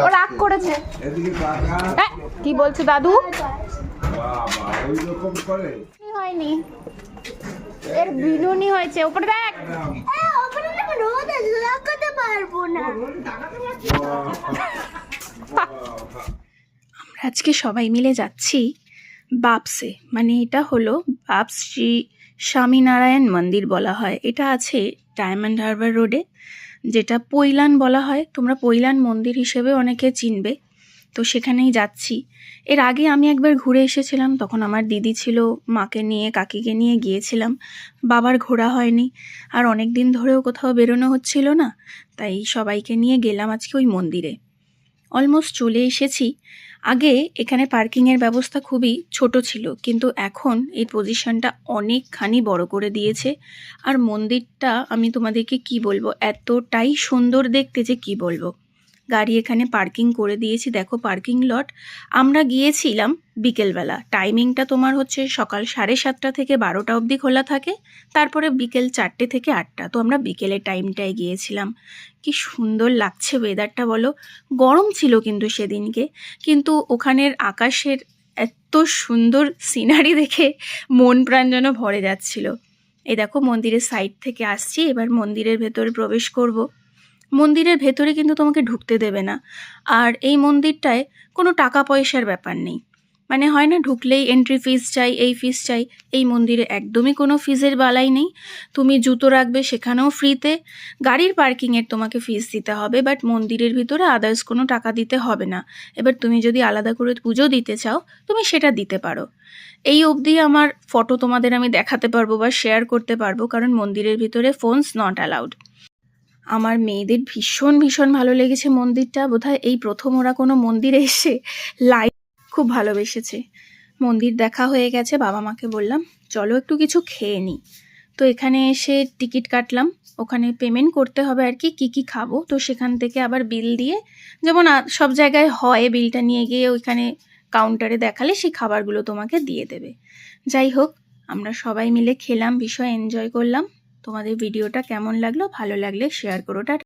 ও রাগ করেছে। কি বলছে দাদু? হয়নি, এর বিনুনি হয়েছে। উপরে দেখ। আজকে সবাই মিলে যাচ্ছি বাপসে, মানে এটা হলো বাপস শ্রী স্বামীনারায়ণ মন্দির বলা হয়। এটা আছে ডায়মন্ড হারবার রোডে, যেটা পৈলান বলা হয়। তোমরা পৈলান মন্দির হিসেবে অনেকে চিনবে, তো সেখানেই যাচ্ছি। এর আগে আমি একবার ঘুরে এসেছিলাম, তখন আমার দিদি ছিল, মাকে নিয়ে কাকিকে নিয়ে গিয়েছিলাম। বাবার ঘোরা হয়নি, আর অনেক দিন ধরেও কোথাও বেরোনো হচ্ছিল না, তাই সবাইকে নিয়ে গেলাম আজকে ওই মন্দিরে। অলমোস্ট চলে এসেছি। আগে এখানে পার্কিংয়ের ব্যবস্থা খুবই ছোট ছিল, কিন্তু এখন এই পজিশনটা অনেকখানি বড় করে দিয়েছে। আর মন্দিরটা আমি তোমাদেরকে কি বলবো, এতটাই সুন্দর দেখতে যে কি বলবো। গাড়ি এখানে পার্কিং করে দিয়েছি, দেখো পার্কিং লট। আমরা গিয়েছিলাম বিকেলবেলা, টাইমিংটা তোমার হচ্ছে সকাল 7:30 থেকে 12টা অবধি খোলা থাকে, তারপরে বিকেল 4টে থেকে 8টা। তো আমরা বিকেলের টাইমটায় গিয়েছিলাম। কি সুন্দর লাগছে ওয়েদারটা বলো। গরম ছিল কিন্তু সেদিনকে, কিন্তু ওখানের আকাশের এত সুন্দর সিনারি দেখে মন প্রাণ যেন ভরে যাচ্ছিল। এই দেখো মন্দিরের সাইড থেকে আসছি, এবার মন্দিরের ভেতরে প্রবেশ করব। মন্দিরের ভেতরে কিন্তু তোমাকে ঢুকতে দেবে না। আর এই মন্দিরটায় কোনো টাকা পয়সার ব্যাপার নেই, মানে হয় না ঢুকলেই এন্ট্রি ফিস চাই, এই ফিস চাই। এই মন্দিরে একদমই কোনো ফিসের বালাই নেই। তুমি জুতো রাখবে সেখানেও ফ্রিতে। গাড়ির পার্কিংয়ের তোমাকে ফিস দিতে হবে, বাট মন্দিরের ভিতরে আদার্স কোনো টাকা দিতে হবে না। এবার তুমি যদি আলাদা করে পুজো দিতে চাও, তুমি সেটা দিতে পারো। এই অবধি আমার ফটো তোমাদের আমি দেখাতে পারবো বা শেয়ার করতে পারবো, কারণ মন্দিরের ভিতরে ফোনস নট অ্যালাউড। আমার মেয়েদের ভীষণ ভীষণ ভালো লেগেছে মন্দিরটা। বোধহয় এই প্রথম ওরা কোনো মন্দিরে এসে লাইট খুব ভালোবেসেছে। মন্দির দেখা হয়ে গেছে, বাবা মাকে বললাম চলো একটু কিছু খেয়ে নিই। তো এখানে এসে টিকিট কাটলাম, ওখানে পেমেন্ট করতে হবে আর কি কী খাবো। তো সেখান থেকে আবার বিল দিয়ে, যেমন সব জায়গায় হয়, বিলটা নিয়ে গিয়ে ওইখানে কাউন্টারে দেখালে সেই খাবারগুলো তোমাকে দিয়ে দেবে। যাই হোক, আমরা সবাই মিলে খেলাম, ভীষণ এনজয় করলাম। তোমাদের ভিডিওটা কেমন লাগলো, ভালো লাগলে শেয়ার করো।